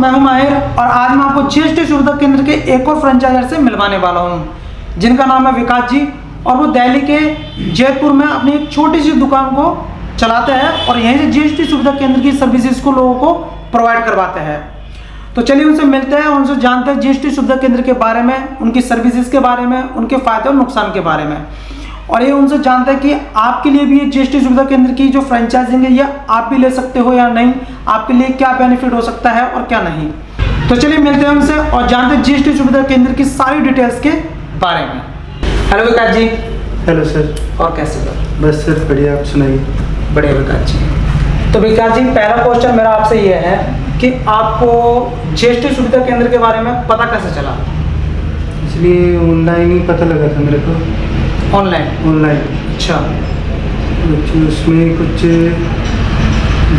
मैं हूं माहिर और आज मैं आपको जीएसटी सुविधा केंद्र के एक और फ्रेंचाइजर से मिलवाने वाला हूं, जिनका नाम है विकास जी। और वो दिल्ली के जयपुर में अपनी एक छोटी सी दुकान को चलाते हैं और यहीं से जीएसटी सुविधा केंद्र की सर्विसेज को लोगों को प्रोवाइड करवाते हैं। तो चलिए उनसे मिलते हैं, उनसे जानते हैं जीएसटी सुविधा केंद्र के बारे में, उनकी सर्विसेज के बारे में, उनके फायदे और नुकसान के बारे में। और ये उनसे जानते हैं कि आपके लिए भी ये जीएसटी सुविधा केंद्र की जो फ्रेंचाइजिंग है ये आप भी ले सकते हो या नहीं, आपके लिए क्या बेनिफिट हो सकता है और क्या नहीं। तो चलिए मिलते हैं उनसे और जानते हैं जीएसटी सुविधा केंद्र की सारी डिटेल्स के बारे में। Hello Vikas ji. Hello sir. और कैसे सर? बस सर बढ़िया, आप सुनाइए। बढ़िया विकास जी। तो विकास जी, पहला क्वेश्चन मेरा आपसे ये है कि आपको जीएसटी सुविधा केंद्र के बारे में पता कैसे चला? इसलिए ऑनलाइन ही पता लगा था मेरे को। ऑनलाइन? अच्छा। उसमें कुछ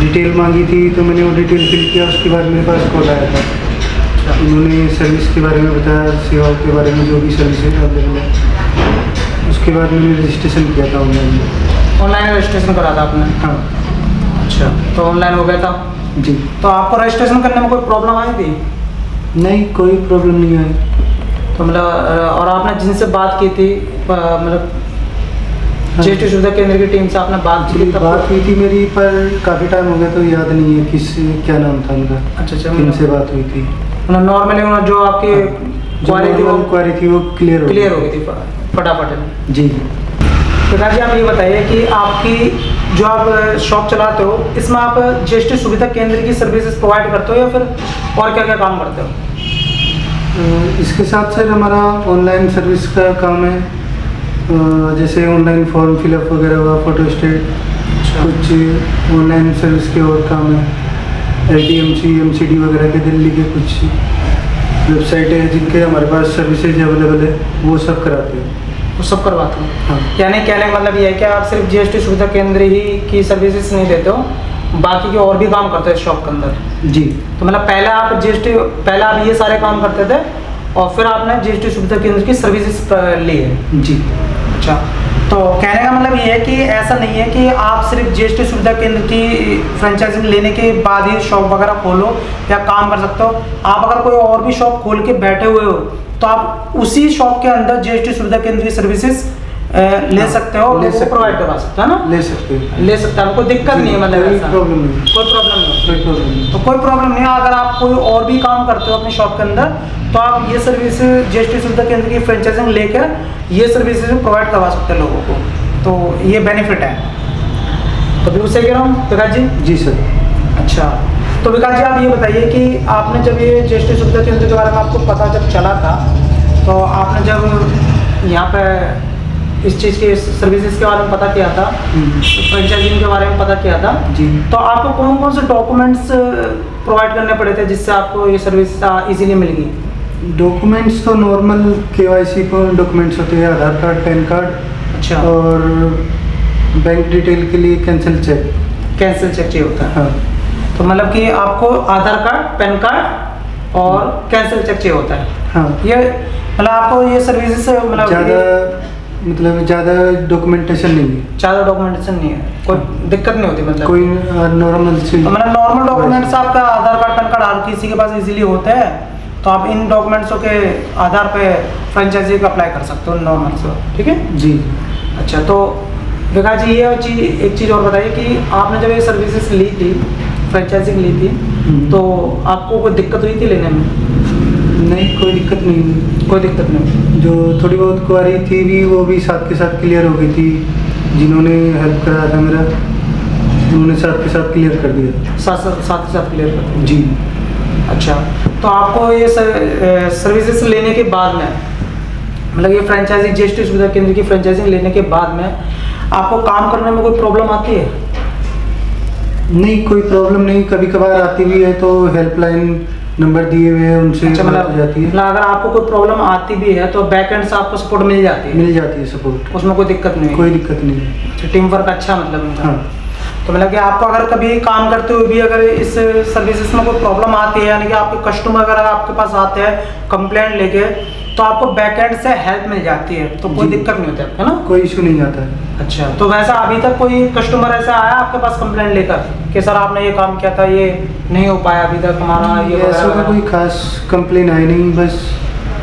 डिटेल मांगी थी तो मैंने वो डिटेल फिल किया, उसके बाद मेरे पास कॉल आया था। उन्होंने सर्विस के बारे में बताया, सेवाओं के बारे में, जो भी सर्विस अवेलेबल है। उसके बाद मैंने रजिस्ट्रेशन किया था ऑनलाइन रजिस्ट्रेशन करा था आपने? हाँ। अच्छा, तो ऑनलाइन हो गया था जी। तो आपको रजिस्ट्रेशन करने में कोई प्रॉब्लम आई थी? नहीं, कोई प्रॉब्लम नहीं आई। तो मतलब और आपने जिनसे बात की थी, मतलब जीएसटी सुविधा केंद्र की टीम से आपने बात की? बात हुई थी मेरी, पर काफ़ी टाइम हो गया तो याद नहीं है क्या नाम था उनका। अच्छा, किनसे बात हुई थी? मतलब नॉर्मली जो आपकी क्वारी थी वो क्लियर हो गई थी फटाफट। जी। प्रकाश जी, आप ये बताइए कि आपकी जो आप शॉप चलाते हो इसमें आप जीएसटी सुविधा केंद्र की सर्विसेज प्रोवाइड करते हो या फिर और क्या क्या काम करते हो? इसके साथ सर हमारा ऑनलाइन सर्विस का काम है, जैसे ऑनलाइन फॉर्म फिलअप वगैरह हुआ, फोटोस्टेट, कुछ ऑनलाइन सर्विस के और काम है। LTMC MCD वगैरह के दिल्ली के कुछ वेबसाइट है जिनके हमारे पास सर्विसेज अवेलेबल है, वो सब कराते हैं। वो सब करवाते हैं? हाँ। यानी कहने का मतलब ये है कि आप सिर्फ जीएसटी सुविधा केंद्र ही की सर्विसेज नहीं देते हो, बाकी के और भी काम करते हैं शॉप के अंदर? जी। तो मतलब पहले आप ये सारे काम करते थे और फिर आपने जीएसटी सुविधा केंद्र की सर्विसेज ली है? जी। अच्छा, तो कहने का मतलब ये है कि ऐसा नहीं है कि आप सिर्फ जीएसटी सुविधा केंद्र की फ्रेंचाइजिंग लेने के बाद ही शॉप वगैरह खोलो या काम कर सकते हो। आप अगर कोई और भी शॉप खोल के बैठे हुए हो तो आप उसी शॉप के अंदर जीएसटी सुविधा केंद्र की सर्विसेज ले सकते हो, प्रोवाइड करवा सकते हो ना? ले सकते हैं, कोई दिक्कत नहीं है, मतलब कोई प्रॉब्लम नहीं। तो कोई प्रॉब्लम नहीं है। अगर आप कोई और भी काम करते हो अपनी शॉप के अंदर तो आप ये सर्विस जीएसटी सुविधा केंद्र की फ्रेंचाइजिंग लेकर ये सर्विसेज प्रोवाइड करवा सकते हैं लोगों को, तो ये बेनिफिट है। तो बिल्कुल सही कह रहा हूँ विकास जी? जी सर। अच्छा, तो विकास जी आप ये बताइए कि आपने जब ये जीएसटी सुविधा केंद्र के बारे में आपको पता जब चला था तो आपने जब यहाँ पे इस चीज़ के सर्विसेज के बारे में पता किया था, फ्रेंचाइजिंग के बारे में पता किया था जी, तो आपको कौन कौन से डॉक्यूमेंट्स प्रोवाइड करने पड़े थे जिससे आपको ये सर्विस इजीली मिल गई? डॉक्यूमेंट्स तो नॉर्मल KYC को डॉक्यूमेंट्स होते हैं, आधार कार्ड, पैन कार्ड। अच्छा। और बैंक डिटेल के लिए कैंसिल चेक चाहिए होता है? हाँ। तो मतलब कि आपको आधार कार्ड, पैन कार्ड और कैंसिल चेक चाहिए होता है? हाँ। ये मतलब आपको ये सर्विसेज ज़्यादा डॉक्यूमेंटेशन नहीं है। ज़्यादा डॉक्यूमेंटेशन नहीं है, कोई दिक्कत नहीं होती? मतलब कोई नॉर्मल मतलब नॉर्मल डॉक्यूमेंट्स आपका आधार कार्ड, पैन कार्ड हर किसी के पास इजीली होते हैं, तो आप इन डॉक्यूमेंट्सों के आधार पे फ्रेंचाइजी का अप्लाई कर सकते हो नॉर्मल से, ठीक है जी। अच्छा, तो विकास जी ये एक चीज़ और बताइए कि आपने जब ये सर्विसेज ली थी, फ्रेंचाइजिंग ली थी, तो आपको कोई दिक्कत हुई थी लेने में? नहीं, कोई दिक्कत नहीं। कोई दिक्कत नहीं? जो थोड़ी बहुत क्वारी थी भी वो भी साथ के साथ क्लियर हो गई थी। जिन्होंने हेल्प कराया था मेरा, उन्होंने साथ के साथ क्लियर कर दिया। साथ के साथ क्लियर कर दिया जी। अच्छा, तो आपको ये सर्विसेज लेने के बाद में, मतलब ये फ्रेंचाइजिंग जीएसटी सुविधा केंद्र की फ्रेंचाइजिंग लेने के बाद में आपको काम करने में कोई प्रॉब्लम आती है? नहीं, कोई प्रॉब्लम नहीं। कभी कभार आती भी है तो हेल्पलाइन नंबर दिए हुए हैं, उनसे बात हो जाती है। मतलब अगर आपको कोई प्रॉब्लम आती भी है तो बैकएंड से आपको सपोर्ट मिल जाती है सपोर्ट, उसमें कोई दिक्कत नहीं? कोई दिक्कत नहीं है। टीम वर्क अच्छा मतलब उनका? हाँ। तो मतलब कि आपको अगर कभी काम करते हुए भी अगर इस सर्विसेज में कोई प्रॉब्लम आती है, यानी कि आपके कस्टमर अगर आपके पास आते हैं कंप्लेंट लेके, तो आपको बैकएंड से हेल्प मिल जाती है, तो कोई जी। दिक्कत नहीं होती है ना? कोई इशू नहीं आता है। अच्छा, तो वैसा अभी तक कोई कस्टमर ऐसा आया आपके पास कंप्लेंट लेकर कि सर आपने ये काम किया था, ये नहीं हो पाया अभी तक हमारा, ये ऐसा वगैरह? कोई खास कंप्लेन आई नहीं, बस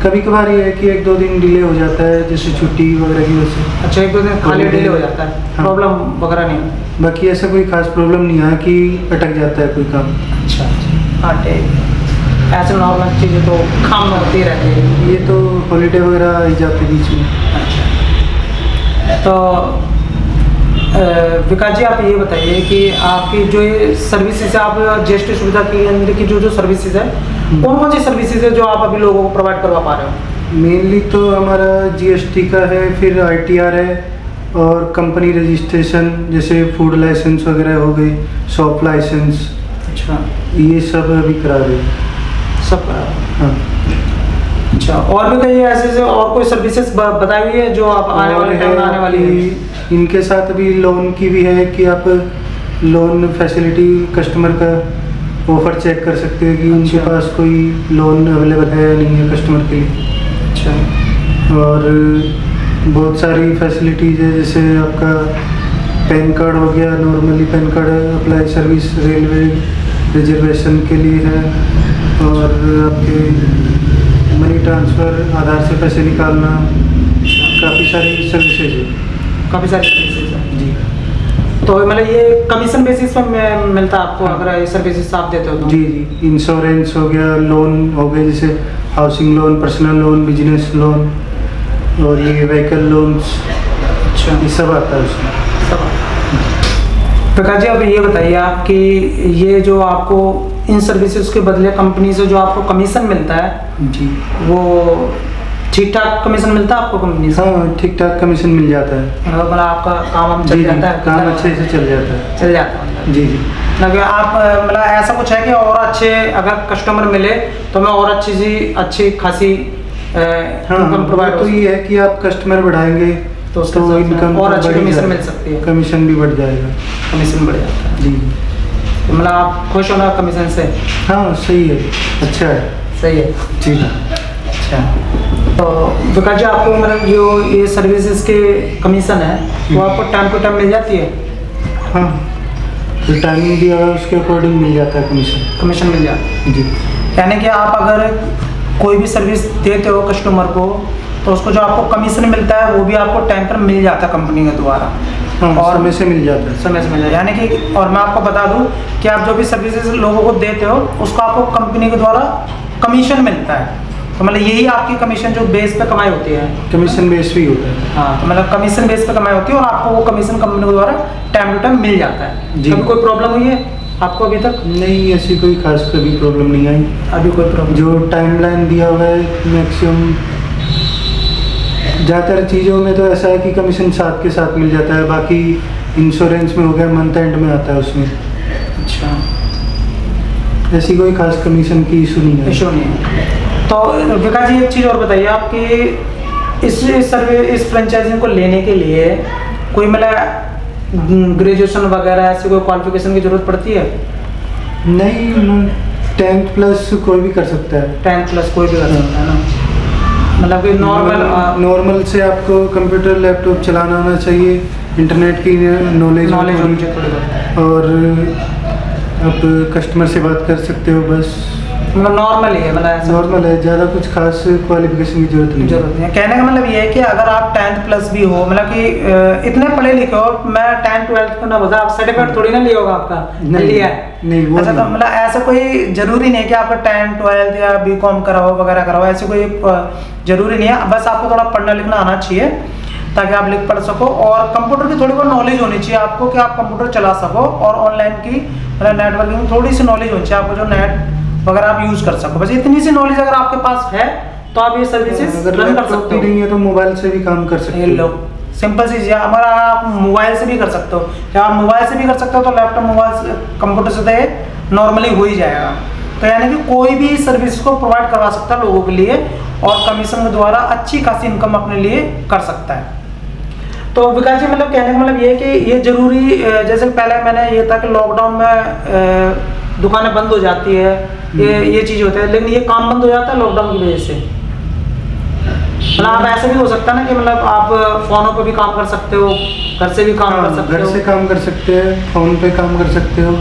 कभी कभार ये है कि 1-2 दिन डिले हो जाता है, जैसे छुट्टी वगैरह की वजह से। अच्छा, 1-2 दिन खाली डिले हो जाता है, हाँ। प्रॉब्लम वगैरह नहीं? बाकी ऐसा कोई खास प्रॉब्लम नहीं आया कि अटक जाता है कोई काम। अच्छा, हाँ ठीक। ऐसे नॉर्मल चीज़ें तो काम में होती रहती है। ये तो हॉलीडे वगैरह आ ही जाते बीच में। अच्छा, तो विकास जी आप ये बताइए कि आपकी जो ये सर्विसेज है, आप जीएसटी सुविधा केंद्र की जो सर्विसेज है, कौन कौन सी सर्विसेज है जो आप अभी लोगों को प्रोवाइड करवा पा रहे हो? मेनली तो हमारा जीएसटी का है, फिर आईटीआर है, और कंपनी रजिस्ट्रेशन जैसे फूड लाइसेंस वगैरह हो गई, शॉप लाइसेंस, अच्छा, ये सब अभी करा रहे हैं। सब करा रहे हो। हाँ। अच्छा, और भी कई ऐसे और कोई सर्विसेज बताई हुई है जो आप आने वाले टाइम में आने वाली है? इनके साथ अभी लोन की भी है कि आप लोन फैसिलिटी कस्टमर का ऑफर चेक कर सकते हैं कि उनके अच्छा। पास कोई लोन अवेलेबल है या नहीं है कस्टमर के लिए। अच्छा, और बहुत सारी फैसिलिटीज़ है, जैसे आपका पैन कार्ड हो गया, normally pan card apply service railway reservation के लिए है, और आपके मनी ट्रांसफ़र, आधार से पैसे निकालना, काफ़ी सारी सर्विसेज है। काफ़ी सारी सर्विसेज है जी तो मतलब ये कमीशन बेसिस पे मिलता है आपको अगर ये सर्विसेज आप देते हो तो? जी जी। इंश्योरेंस हो गया, लोन हो गए जैसे housing loan, personal loan, business loan, और ये व्हीकल लोन्स, अच्छा, ये सब आता है उसमें। प्रकाश जी अब ये बताइए आप कि ये जो आपको इन सर्विसेज के बदले कंपनी से जो आपको कमीशन मिलता है, जी, वो ठीक ठाक कमीशन मिलता है आपको कंपनी से? हाँ ठीक ठाक कमीशन मिल जाता है। मतलब आपका काम जी चल जी, जाता है? काम अच्छे से चल जाता है। चल जाता है जी जी। मतलब आप मतलब ऐसा कुछ है कि और अच्छे अगर कस्टमर मिले तो मैं और अच्छी खासी हाँ, इनकम प्रोवाइड तो ये है कि आप कस्टमर बढ़ाएंगे तो उसके साथ इनकम और अच्छी कमीशन मिल सकती है, कमीशन भी बढ़ जाएगा। कमीशन बढ़ जाता है। जी, तो मतलब आप खुश हो ना कमीशन से? हाँ सही है, अच्छा है। सही है जी। अच्छा, तो विकास जी आपको मतलब जो ये सर्विसेज के कमीशन है वो आपको टाइम टू टाइम मिल जाती है? हाँ, जो टाइमिंग दिया हुआ है उसके अकॉर्डिंग मिल जाता है कमीशन मिल जाता है। जी। यानी कि आप अगर कोई भी सर्विस देते हो कस्टमर को तो उसको जो आपको कमीशन मिलता है वो भी आपको टाइम पर मिल जाता है कंपनी के द्वारा? हाँ, और समय से मिल जाता है। समय से मिल जाता है, यानी कि और मैं आपको बता दूं कि आप जो भी सर्विसेज लोगों को देते हो उसको आपको कंपनी के द्वारा कमीशन मिलता है, तो मतलब यही आपकी कमीशन जो बेस पे कमाई होती है? कमीशन बेस भी होता है। हाँ, तो मतलब कमीशन बेस पे कमाई होती है और आपको वो कमीशन कंपनी के द्वारा टाइम टू टाइम मिल जाता है। जी। कभी कोई प्रॉब्लम हुई है आपको अभी तक? नहीं, ऐसी कोई खास कभी प्रॉब्लम नहीं आई। अभी कोई प्रॉब्लम? जो टाइमलाइन दिया हुआ है मैक्सिमम ज़्यादातर चीज़ों में तो ऐसा है कि कमीशन साथ के साथ मिल जाता है, बाकी इंश्योरेंस में हो गया मंथ एंड में आता है उसमें। अच्छा, ऐसी कोई खास कमीशन की इशू नहीं है। इशू नहीं है। तो विकास जी एक चीज़ और बताइए आपकी इस फ्रेंचाइजिंग को लेने के लिए कोई मतलब ग्रेजुएशन वगैरह ऐसी कोई क्वालिफिकेशन की ज़रूरत पड़ती है? नहीं, 10th प्लस कोई भी कर सकता है। 10th प्लस कोई भी कर सकता है ना? मतलब कि नॉर्मल से आपको कंप्यूटर लैपटॉप चलाना आना चाहिए, इंटरनेट की नॉलेज होनी चाहिए थोड़ी बहुत, और आप कस्टमर से बात कर सकते हो, बस मतलब नॉर्मल ही है, मतलब नॉर्मल है, ज़्यादा कुछ खास क्वालिफिकेशन की जरूरत नहीं है। कहने का मतलब ये है कि अगर आप 10th प्लस भी हो, मतलब कि इतने पढ़े लिखे हो, मैं 10th 12th को ना बता, आप सर्टिफिकेट थोड़ी ना लिया होगा आपका? नहीं लिया है? नहीं, वो अच्छा, तो मतलब ऐसा कोई जरूरी नहीं है कि आपका 10th 12th या बीकॉम करा हो वगैरह करा हो, ऐसे कोई जरूरी नहीं है, बस आपको थोड़ा पढ़ना लिखना आना चाहिए ताकि आप लिख पढ़ सको, और कंप्यूटर की थोड़ी बहुत नॉलेज होनी चाहिए आपको कि आप कंप्यूटर चला सको, और ऑनलाइन की मतलब नेटवर्किंग थोड़ी सी नॉलेज होनी चाहिए आपको, जो नेट वगैरह आप यूज कर सको। बस इतनी सी नॉलेज अगर आपके पास है तो आप ये सर्विसेज रन कर सकते हो। नहीं है तो मोबाइल से भी काम कर सकते हो। सिंपल सी चीज़ है, हमारा आप मोबाइल से भी कर सकते हो, या आप मोबाइल से भी कर सकते हो तो लैपटॉप मोबाइल से कंप्यूटर से तो नॉर्मली हो ही जाएगा। तो यानी कि कोई भी सर्विस को प्रोवाइड करवा सकता है लोगों के लिए, और कमीशन के द्वारा अच्छी खासी इनकम अपने लिए कर सकता है। तो विकास जी मतलब कहने का मतलब ये है कि ये जरूरी जैसे पहले मैंने ये था कि लॉकडाउन में दुकानें बंद हो जाती है, ये चीज़ होता है, लेकिन ये काम बंद हो जाता है लॉकडाउन की वजह से। मतलब आप ऐसे भी हो सकता है ना कि मतलब आप फोनों पे भी काम कर सकते हो, घर से भी काम कर सकते हो। घर से काम कर सकते हैं, फ़ोन पे काम कर सकते हो।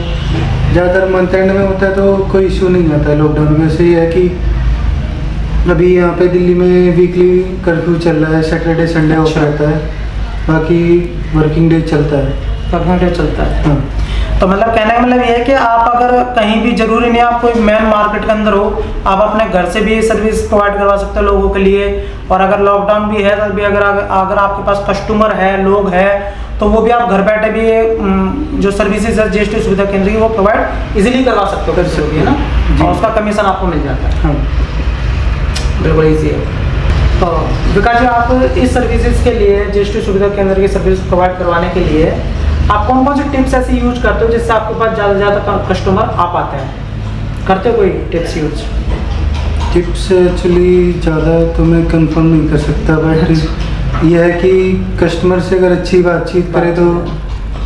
ज़्यादातर मंथ एंड में होता है तो कोई इशू नहीं आता है लॉकडाउन में। से ये है कि अभी यहाँ पे दिल्ली में वीकली कर्फ्यू चल रहा है, सैटरडे संडे ऑफ रहता है, बाकी वर्किंग डे चलता है। वर्किंग डे चलता है। हाँ। तो मतलब कहने का मतलब ये है कि आप अगर कहीं भी, जरूरी नहीं आप कोई मेन मार्केट के अंदर हो, आप अपने घर से भी सर्विस प्रोवाइड करवा सकते हो लोगों के लिए। और अगर लॉकडाउन भी है तब भी अगर आपके पास कस्टमर है, लोग हैं, तो वो भी आप घर बैठे भी जो सर्विसेज है जीएसटी सुविधा केंद्र की वो प्रोवाइड इजीली करवा सकते हो, कर सकते है ना, और उसका कमीशन आपको मिल जाता है। हाँ। बिल्कुल ईजी है। तो विकास जी आप इस सर्विसेज के लिए, जीएसटी सुविधा केंद्र की सर्विस प्रोवाइड करवाने के लिए आप कौन कौन सी टिप्स ऐसी यूज करते हो जिससे आपके पास ज़्यादा से ज़्यादा कस्टमर आ पाते हैं? करते हो कोई टिप्स यूज? टिप्स एक्चुअली ज़्यादा तो मैं कंफर्म नहीं कर सकता, बट यह है कि कस्टमर से अगर अच्छी बातचीत करें तो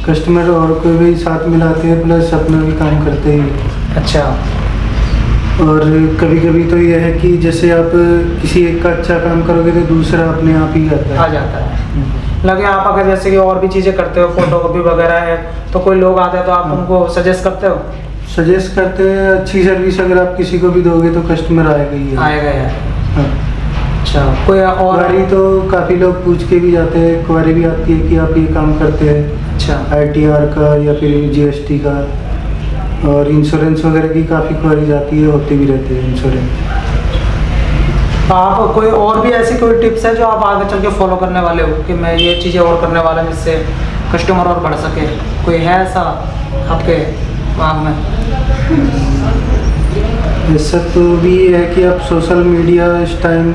कस्टमर और कोई भी साथ मिलाते हैं, प्लस अपना भी काम करते हैं। अच्छा। और कभी कभी तो यह है कि जैसे आप किसी एक का अच्छा काम करोगे तो दूसरा अपने आप ही आता आ जाता है। लगे आप अगर जैसे कि और भी चीज़ें करते हो, फोटोकॉपी वगैरह है, तो कोई लोग आते हैं तो आप उनको सजेस्ट करते हो? सजेस्ट करते हैं। अच्छी सर्विस अगर आप किसी को भी दोगे तो कस्टमर आएगा ही आएगा यार। हाँ। अच्छा, कोई और? क्वारी तो काफ़ी लोग पूछ के भी जाते हैं, क्वारी भी आती है कि आप ये काम करते हैं। अच्छा। ITR का या फिर GST का, और इंश्योरेंस वगैरह की काफ़ी क्वारीज आती है, होते भी रहते हैं इंश्योरेंस। आप कोई और भी ऐसी कोई टिप्स है जो आप आगे चल के फॉलो करने वाले हो कि मैं ये चीज़ें और करने वाला हूं जिससे कस्टमर और बढ़ सके? कोई है ऐसा आपके दिमाग में? ऐसा तो भी है कि आप सोशल मीडिया इस टाइम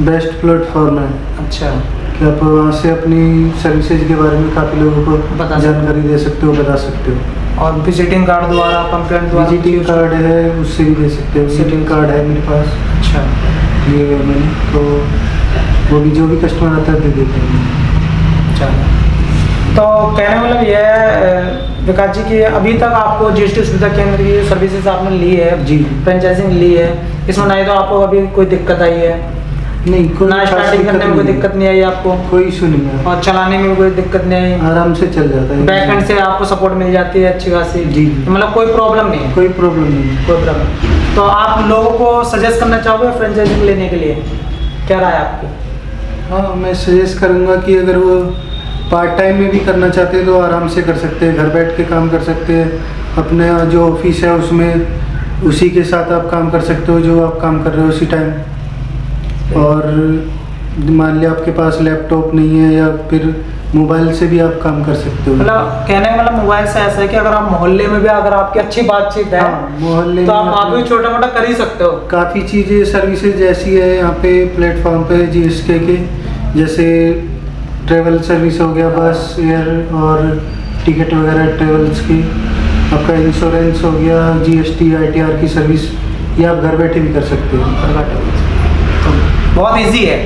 बेस्ट प्लेटफॉर्म है। अच्छा। कि आप वहाँ से अपनी सर्विसेज के बारे में काफ़ी लोगों को जानकारी दे सकते हो, बता सकते हो। और विजिटिंग कार्ड द्वारा, पंपलेट द्वारा? विजिटिंग कार्ड है, उससे भी दे सकते हो। विजिटिंग कार्ड है मेरे पास। अच्छा। ये है मैंने, तो वो भी जो भी कस्टमर आता है दे देते हैं। अच्छा। तो कहने का मतलब ये है विकास जी कि अभी तक आपको जीएसटी सुविधा केंद्र की सर्विसेज आपने ली है जी, फ्रेंचाइजिंग ली है, इसमें नहीं तो आपको अभी कोई दिक्कत आई है? नहीं, कोई ना स्टार्टिंग करने में कोई दिक्कत नहीं आई आपको? कोई इशू नहीं है, और चलाने में भी कोई दिक्कत नहीं आई? आराम से चल जाता है। बैक एंड से आपको सपोर्ट मिल जाती है अच्छी खासी? जी। मतलब कोई प्रॉब्लम नहीं है? कोई प्रॉब्लम नहीं है। कोई प्रॉब्लम। तो आप लोगों को सजेस्ट करना चाहोगे फ्रेंचाइजिंग लेने के लिए? क्या राय है आपकी? हाँ, मैं सजेस्ट करूँगा कि अगर वो पार्ट टाइम में भी करना चाहते हैं तो आराम से कर सकते हैं, घर बैठ के काम कर सकते हैं। अपने जो ऑफिस है उसमें उसी के साथ आप काम कर सकते हो जो आप काम कर रहे हो उसी टाइम। और मान लिया आपके पास लैपटॉप नहीं है या फिर मोबाइल से भी आप काम कर सकते हो। मतलब कहने का मतलब मोबाइल से ऐसा है कि अगर आप मोहल्ले में भी अगर आपकी अच्छी बातचीत है, मोहल्ले तो आप वहाँ भी छोटा मोटा कर ही सकते हो। काफ़ी चीज़ें सर्विसेज ऐसी है यहाँ पे प्लेटफॉर्म पे GSK के, जैसे ट्रेवल सर्विस हो गया, बस एयर और टिकट वगैरह ट्रेवल्स की, आपका इंश्योरेंस हो गया, GST ITR की सर्विस, ये आप घर बैठे भी कर सकते हो। बहुत इजी है,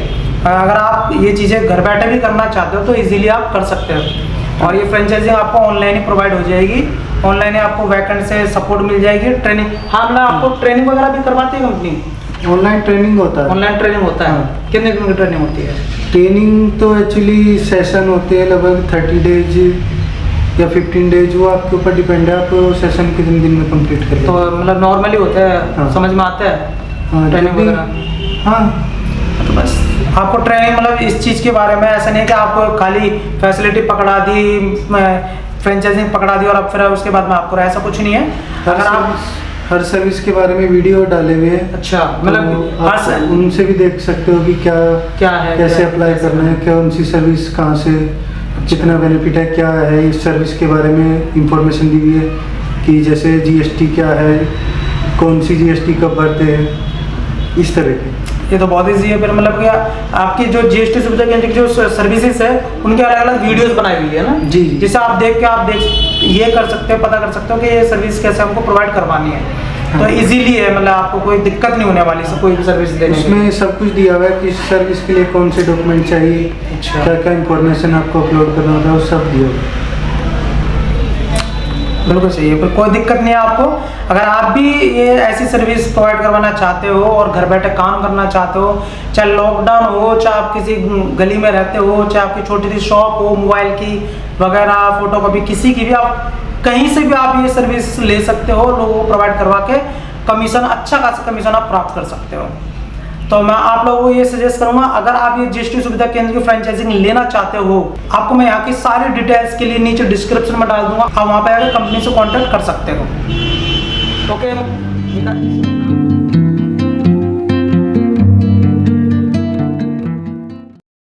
अगर आप ये चीज़ें घर बैठे भी करना चाहते हो तो इजीली आप कर सकते हो। और ये फ्रेंचाइजिंग आपको ऑनलाइन ही प्रोवाइड हो जाएगी, ऑनलाइन ही आपको वैकेंट से सपोर्ट मिल जाएगी। ट्रेनिंग, हाँ मतलब आपको ट्रेनिंग वगैरह भी करवाती है कंपनी? ऑनलाइन ट्रेनिंग होता है। ऑनलाइन ट्रेनिंग होता है? कितने दिन की ट्रेनिंग होती है? ट्रेनिंग तो एक्चुअली सेशन होते हैं लगभग 30 डेज या 15 डेज, वो आपके ऊपर डिपेंड है, आप सेशन कितने दिन में कंप्लीट करें। तो मतलब नॉर्मली होते हैं? हाँ। समझ में आता है? हाँ, ट्रेनिंग वगैरह? हाँ, तो बस आपको ट्रेनिंग मतलब इस चीज़ के बारे में ऐसा नहीं है कि आपको खाली फैसिलिटी पकड़ा दी, फ्रेंचाइजिंग पकड़ा दी और अब फिर उसके बाद में आपको ऐसा कुछ नहीं है। अगर आप हर सर्विस के बारे में वीडियो डाले हुए हैं। अच्छा, मतलब आप उनसे भी देख सकते हो कि क्या है, कैसे अप्लाई करना है, कौन सी सर्विस कहाँ से कितना बेनिफिट है, क्या है इस सर्विस के बारे में इंफॉर्मेशन दी हुई है कि जैसे GST क्या है, कौन सी GST कब भरते हैं, इस तरह के। ये तो बहुत ईजी है। फिर मतलब क्या आपकी जो जीएसटी सुविधा केंद्र की जो सर्विसेज है उनके अलग अलग वीडियोस बनाई हुई है ना जी, जिसे आप देख के आप ये कर सकते हो, पता कर सकते हो कि ये सर्विस कैसे हमको प्रोवाइड करवानी है। तो इजीली है, मतलब आपको कोई दिक्कत नहीं होने वाली से कोई भी सर्विस देने में। उसमें सब कुछ दिया हुआ है कि इस सर्विस के लिए कौन से डॉक्यूमेंट चाहिए, अच्छा। क्या क्या इंफॉर्मेशन आपको अपलोड करना होता है, वो सब दिया हुआ है। बिल्कुल सही है, कोई दिक्कत नहीं है आपको। अगर आप भी ये ऐसी सर्विस प्रोवाइड करवाना चाहते हो और घर बैठे काम करना चाहते हो, चाहे लॉकडाउन हो, चाहे आप किसी गली में रहते हो, चाहे आपकी छोटी सी शॉप हो मोबाइल की वगैरह, फोटोकॉपी, किसी की भी, आप कहीं से भी आप ये सर्विस ले सकते हो, लोगों को प्रोवाइड करवा के कमीशन, अच्छा खासा कमीशन आप प्राप्त कर सकते हो। तो मैं आप लोगों को ये सजेस्ट करूंगा, अगर आप ये जीएसटी सुविधा केंद्र की फ्रेंचाइजिंग लेना चाहते हो, आपको मैं यहाँ की सारी डिटेल्स के लिए नीचे डिस्क्रिप्शन में डाल दूंगा, आप वहाँ पे आकर कंपनी से कांटेक्ट कर सकते हो। ओके।